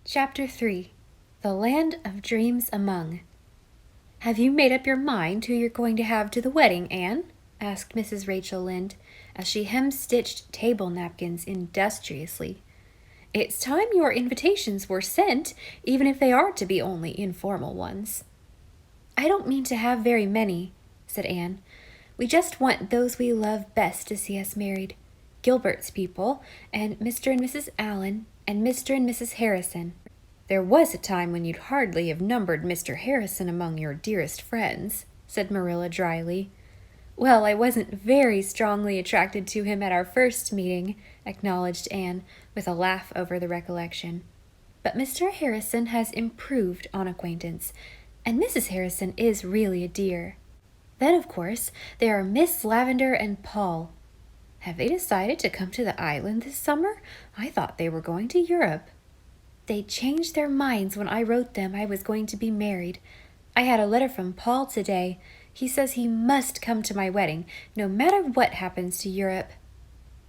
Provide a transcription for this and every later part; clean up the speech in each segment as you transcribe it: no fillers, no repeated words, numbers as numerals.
Chapter 3 The Land of Dreams Among. "Have you made up your mind who you're going to have to the wedding, Anne?" asked Mrs. Rachel Lynde, as she hem-stitched table napkins industriously. "It's time your invitations were sent, even if they are to be only informal ones." "I don't mean to have very many," said Anne. "We just want those we love best to see us married. Gilbert's people, and Mr. and Mrs. Allen, and Mr. and Mrs. Harrison." "There was a time when you'd hardly have numbered Mr. Harrison among your dearest friends," said Marilla dryly. "Well, I wasn't very strongly attracted to him at our first meeting," acknowledged Anne, with a laugh over the recollection. "But Mr. Harrison has improved on acquaintance, and Mrs. Harrison is really a dear. Then, of course, there are Miss Lavendar and Paul. Have they decided to come to the island this summer? I thought they were going to Europe." "They changed their minds when I wrote them I was going to be married. I had a letter from Paul today. He says he must come to my wedding, no matter what happens to Europe."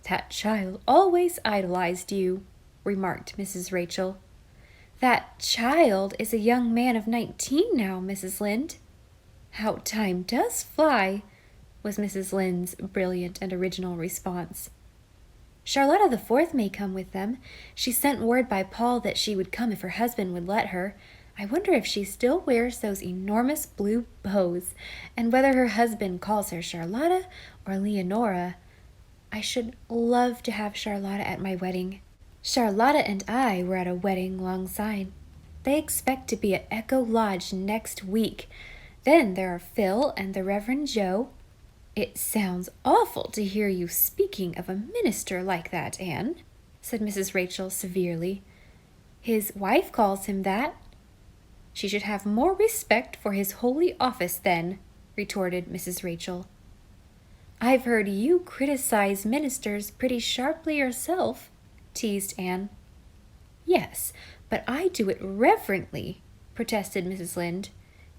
"That child always idolized you," remarked Mrs. Rachel. "That child is a young man of 19 now, Mrs. Lynde." "How time does fly," was Mrs. Lynde's brilliant and original response. "Charlotta the Fourth may come with them. She sent word by Paul that she would come if her husband would let her. I wonder if she still wears those enormous blue bows, and whether her husband calls her Charlotta or Leonora. I should love to have Charlotta at my wedding. Charlotta and I were at a wedding alongside. They expect to be at Echo Lodge next week. Then there are Phil and the Reverend Joe." "It sounds awful to hear you speaking of a minister like that, Anne," said Mrs. Rachel severely. "His wife calls him that." "She should have more respect for his holy office then," retorted Mrs. Rachel. "I've heard you criticize ministers pretty sharply yourself," teased Anne. "Yes, but I do it reverently," protested Mrs. Lynde.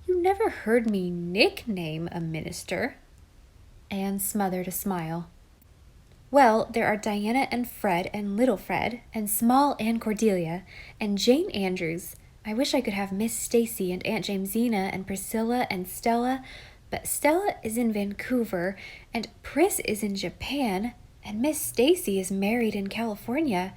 "You never heard me nickname a minister." Anne smothered a smile. "Well, there are Diana and Fred and little Fred and small Anne Cordelia and Jane Andrews. I wish I could have Miss Stacy and Aunt Jamesina and Priscilla and Stella, but Stella is in Vancouver and Pris is in Japan and Miss Stacy is married in California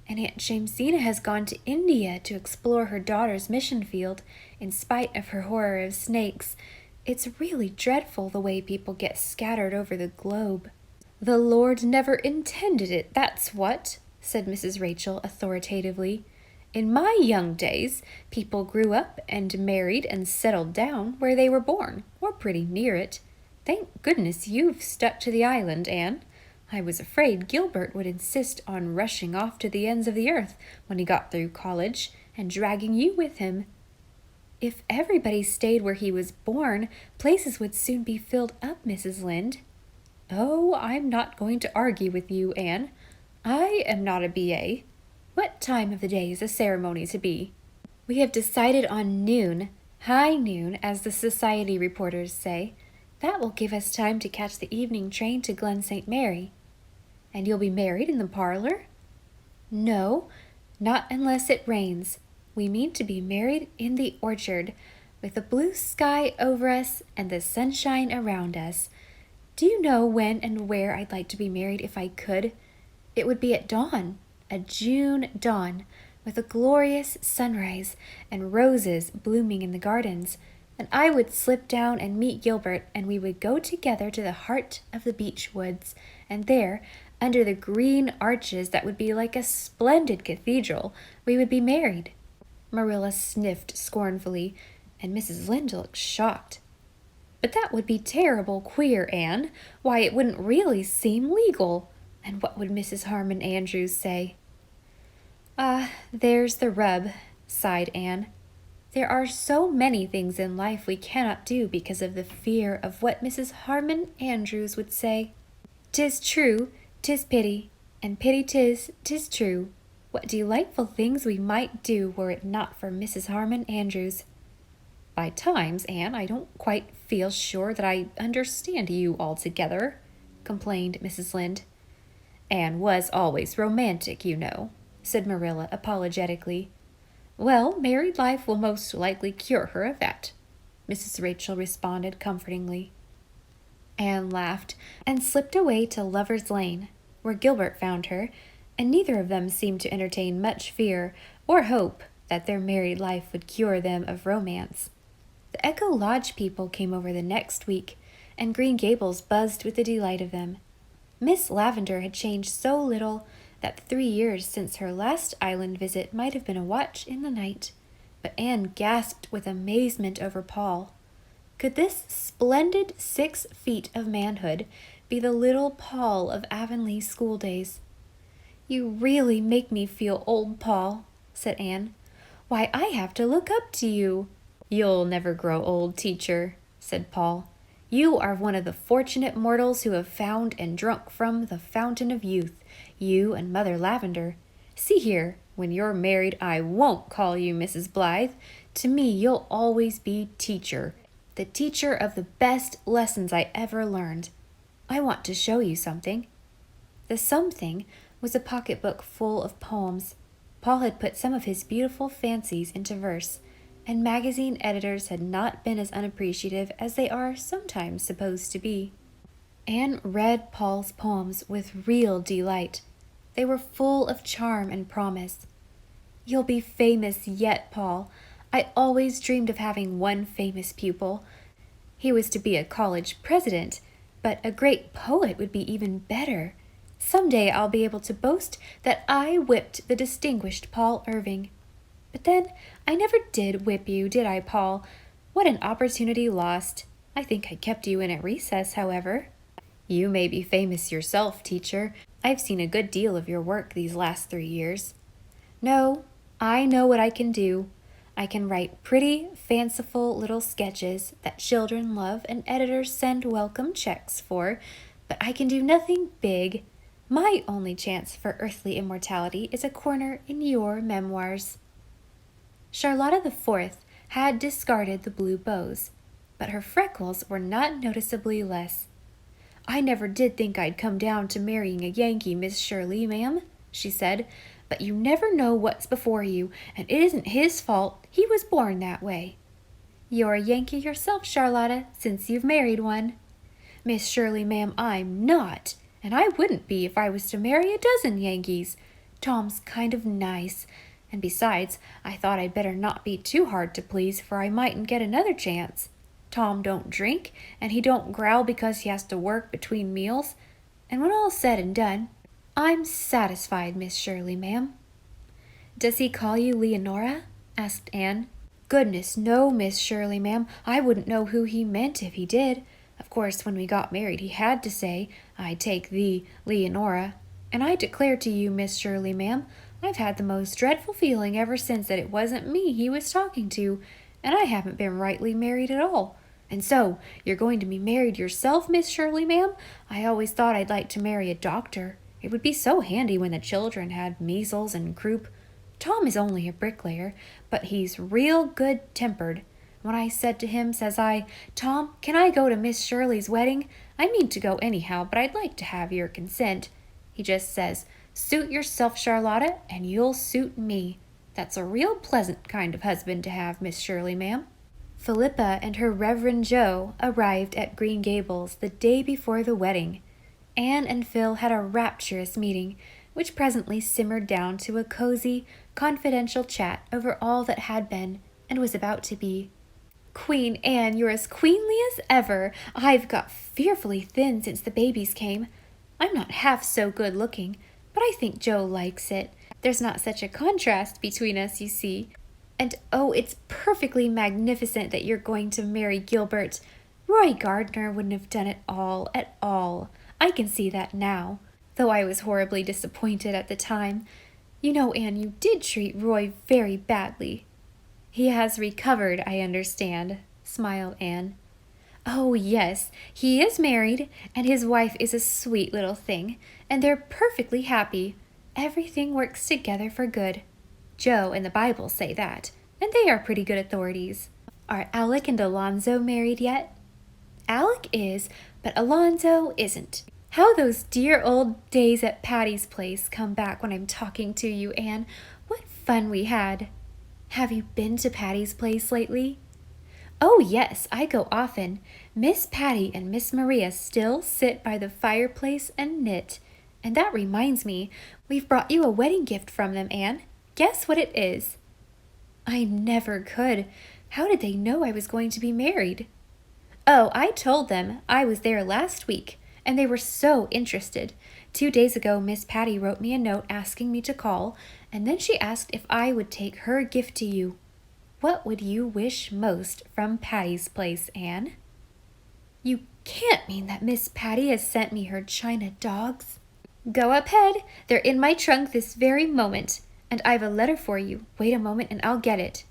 and Aunt Jamesina has gone to India to explore her daughter's mission field in spite of her horror of snakes. It's really dreadful the way people get scattered over the globe." "The Lord never intended it, that's what," said Mrs. Rachel authoritatively. "In my young days, people grew up and married and settled down where they were born, or pretty near it. Thank goodness you've stuck to the island, Anne. I was afraid Gilbert would insist on rushing off to the ends of the earth when he got through college and dragging you with him." "If everybody stayed where he was born, places would soon be filled up, Mrs. Lynde." "Oh, I'm not going to argue with you, Anne. I am not a B.A. What time of the day is the ceremony to be?" "We have decided on noon, high noon, as the society reporters say. That will give us time to catch the evening train to Glen St. Mary." "And you'll be married in the parlor?" "No, not unless it rains. We mean to be married in the orchard, with the blue sky over us and the sunshine around us. Do you know when and where I'd like to be married if I could? It would be at dawn, a June dawn, with a glorious sunrise and roses blooming in the gardens. And I would slip down and meet Gilbert, and we would go together to the heart of the beech woods, and there, under the green arches that would be like a splendid cathedral, we would be married." Marilla sniffed scornfully, and Mrs. Lynde looked shocked. "But that would be terrible queer, Anne. Why, it wouldn't really seem legal. And what would Mrs. Harmon Andrews say?" "Ah, there's the rub," sighed Anne. "There are so many things in life we cannot do because of the fear of what Mrs. Harmon Andrews would say. 'Tis true, 'tis pity, and pity 'tis true. What delightful things we might do were it not for Mrs. Harmon Andrews." "By times, Anne, I don't quite feel sure that I understand you altogether," complained Mrs. Lynde. "Anne was always romantic, you know," said Marilla apologetically. Well, married life will most likely cure her of that, Mrs. Rachel responded comfortingly. Anne laughed and slipped away to Lover's Lane, where Gilbert found her, and neither of them seemed to entertain much fear or hope that their married life would cure them of romance. The Echo Lodge people came over the next week, and Green Gables buzzed with the delight of them. Miss Lavendar had changed so little that the 3 years since her last island visit might have been a watch in the night, but Anne gasped with amazement over Paul. Could this splendid 6 feet of manhood be the little Paul of Avonlea school days? "You really make me feel old, Paul," said Anne. "Why, I have to look up to you." "You'll never grow old, teacher," said Paul. "You are one of the fortunate mortals who have found and drunk from the fountain of youth, you and Mother Lavendar. See here, when you're married, I won't call you Mrs. Blythe. To me, you'll always be teacher, the teacher of the best lessons I ever learned. I want to show you something." The something was a pocketbook full of poems. Paul had put some of his beautiful fancies into verse, and magazine editors had not been as unappreciative as they are sometimes supposed to be. Anne read Paul's poems with real delight. They were full of charm and promise. "You'll be famous yet, Paul. I always dreamed of having one famous pupil. He was to be a college president, but a great poet would be even better. Someday I'll be able to boast that I whipped the distinguished Paul Irving. But then, I never did whip you, did I, Paul? What an opportunity lost. I think I kept you in at recess, however." "You may be famous yourself, teacher. I've seen a good deal of your work these last 3 years." "No, I know what I can do. I can write pretty, fanciful little sketches that children love and editors send welcome checks for, but I can do nothing big. My only chance for earthly immortality is a corner in your memoirs." Charlotta the Fourth had discarded the blue bows, but her freckles were not noticeably less. "I never did think I'd come down to marrying a Yankee, Miss Shirley, ma'am," she said, "but you never know what's before you, and it isn't his fault. He was born that way." "You're a Yankee yourself, Charlotta, since you've married one." "Miss Shirley, ma'am, I'm not, and I wouldn't be if I was to marry a dozen Yankees. Tom's kind of nice, and besides, I thought I'd better not be too hard to please, for I mightn't get another chance. Tom don't drink, and he don't growl because he has to work between meals, and when all's said and done, I'm satisfied, Miss Shirley, ma'am." "Does he call you Leonora?" asked Anne. "Goodness, no, Miss Shirley, ma'am. I wouldn't know who he meant if he did. Of course, when we got married, he had to say, 'I take thee, Leonora.' And I declare to you, Miss Shirley, ma'am, I've had the most dreadful feeling ever since that it wasn't me he was talking to, and I haven't been rightly married at all. And so, you're going to be married yourself, Miss Shirley, ma'am? I always thought I'd like to marry a doctor. It would be so handy when the children had measles and croup. Tom is only a bricklayer, but he's real good-tempered. When I said to him, says I, 'Tom, can I go to Miss Shirley's wedding? I mean to go anyhow, but I'd like to have your consent.' He just says, 'Suit yourself, Charlotta, and you'll suit me.' That's a real pleasant kind of husband to have, Miss Shirley, ma'am." Philippa and her Reverend Joe arrived at Green Gables the day before the wedding. Anne and Phil had a rapturous meeting, which presently simmered down to a cozy, confidential chat over all that had been and was about to be. "Queen Anne, you're as queenly as ever. I've got fearfully thin since the babies came. I'm not half so good looking, but I think Joe likes it. There's not such a contrast between us, you see. And oh, it's perfectly magnificent that you're going to marry Gilbert. Roy Gardner wouldn't have done it all at all. I can see that now, though I was horribly disappointed at the time. You know, Anne, you did treat Roy very badly." "He has recovered, I understand," smiled Anne. "Oh, yes, he is married, and his wife is a sweet little thing, and they're perfectly happy. Everything works together for good. Joe and the Bible say that, and they are pretty good authorities." "Are Alec and Alonzo married yet?" "Alec is, but Alonzo isn't. How those dear old days at Patty's place come back when I'm talking to you, Anne. What fun we had." Have you been to Patty's place lately? Oh, yes, I go often. Miss Patty and Miss Maria still sit by the fireplace and knit. And that reminds me, we've brought you a wedding gift from them, Anne. Guess what it is? I never could. How did they know I was going to be married? Oh, I told them. I was there last week, and they were so interested. 2 days ago, Miss Patty wrote me a note asking me to call, and then she asked if I would take her gift to you. What would you wish most from Patty's place, Anne? You can't mean that Miss Patty has sent me her china dogs. Go ahead. They're in my trunk this very moment, and I've a letter for you. Wait a moment and I'll get it.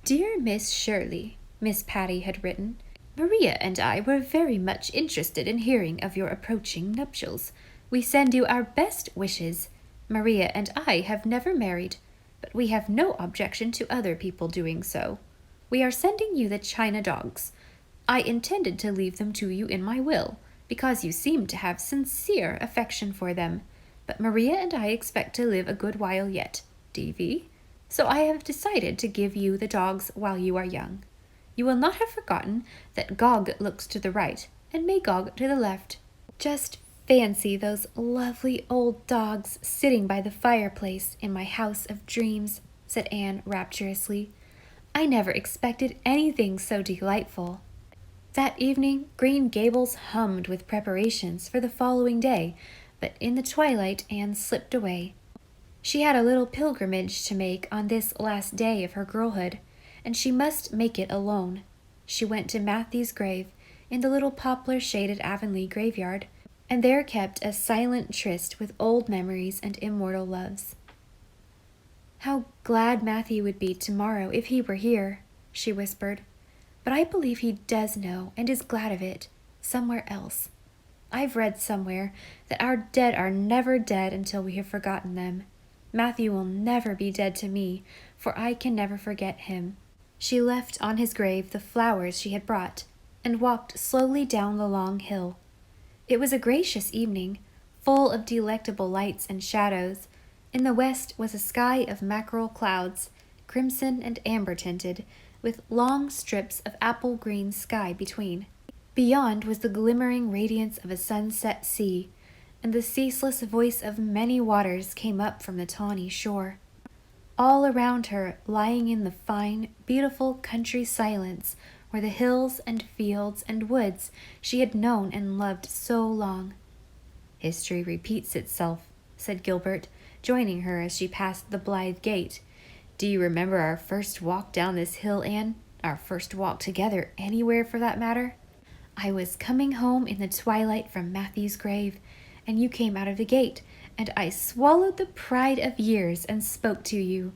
Dear Miss Shirley, Miss Patty had written, Maria and I were very much interested in hearing of your approaching nuptials. We send you our best wishes. Maria and I have never married, but we have no objection to other people doing so. We are sending you the china dogs. I intended to leave them to you in my will, because you seem to have sincere affection for them. But Maria and I expect to live a good while yet, D.V., so I have decided to give you the dogs while you are young. You will not have forgotten that Gog looks to the right and Magog to the left. Just fancy those lovely old dogs sitting by the fireplace in my house of dreams, said Anne rapturously. I never expected anything so delightful. That evening, Green Gables hummed with preparations for the following day, but in the twilight Anne slipped away. She had a little pilgrimage to make on this last day of her girlhood, and she must make it alone. She went to Matthew's grave in the little poplar-shaded Avonlea graveyard, and there kept a silent tryst with old memories and immortal loves. How glad Matthew would be tomorrow if he were here, she whispered. But I believe he does know and is glad of it, somewhere else. I've read somewhere that our dead are never dead until we have forgotten them. Matthew will never be dead to me, for I can never forget him. She left on his grave the flowers she had brought, and walked slowly down the long hill. It was a gracious evening, full of delectable lights and shadows. In the west was a sky of mackerel clouds, crimson and amber-tinted, with long strips of apple-green sky between. Beyond was the glimmering radiance of a sunset sea, and the ceaseless voice of many waters came up from the tawny shore. All around her, lying in the fine, beautiful country silence, were the hills and fields and woods she had known and loved so long. History repeats itself, said Gilbert, joining her as she passed the Blythe gate. Do you remember our first walk down this hill, Anne? Our first walk together anywhere, for that matter? I was coming home in the twilight from Matthew's grave, and you came out of the gate, and I swallowed the pride of years and spoke to you.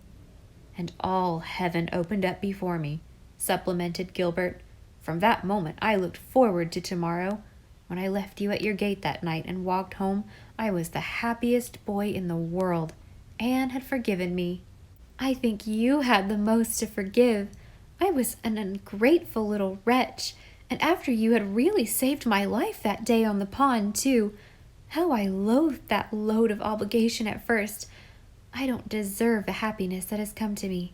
And all heaven opened up before me, supplemented Gilbert. From that moment I looked forward to tomorrow. When I left you at your gate that night and walked home, I was the happiest boy in the world. Anne had forgiven me. I think you had the most to forgive. I was an ungrateful little wretch, and after you had really saved my life that day on the pond, too. How I loathed that load of obligation at first. I don't deserve the happiness that has come to me.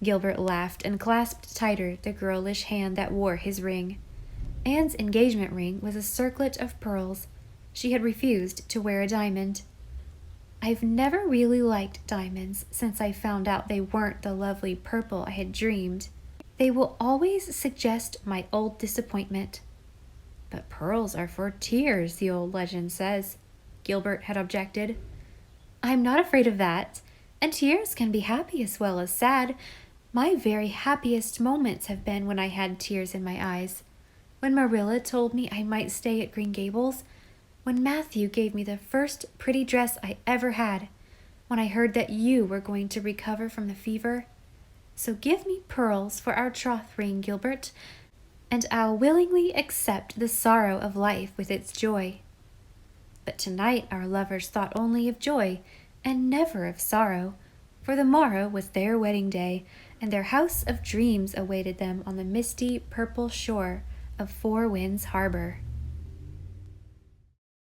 Gilbert laughed and clasped tighter the girlish hand that wore his ring. Anne's engagement ring was a circlet of pearls. She had refused to wear a diamond. I've never really liked diamonds since I found out they weren't the lovely purple I had dreamed. They will always suggest my old disappointment. But pearls are for tears, the old legend says, Gilbert had objected. I'm not afraid of that, and tears can be happy as well as sad. My very happiest moments have been when I had tears in my eyes. When Marilla told me I might stay at Green Gables, when Matthew gave me the first pretty dress I ever had, when I heard that you were going to recover from the fever. So give me pearls for our troth ring, Gilbert, and I'll willingly accept the sorrow of life with its joy. But tonight our lovers thought only of joy, and never of sorrow, for the morrow was their wedding day, and their house of dreams awaited them on the misty purple shore of Four Winds Harbor.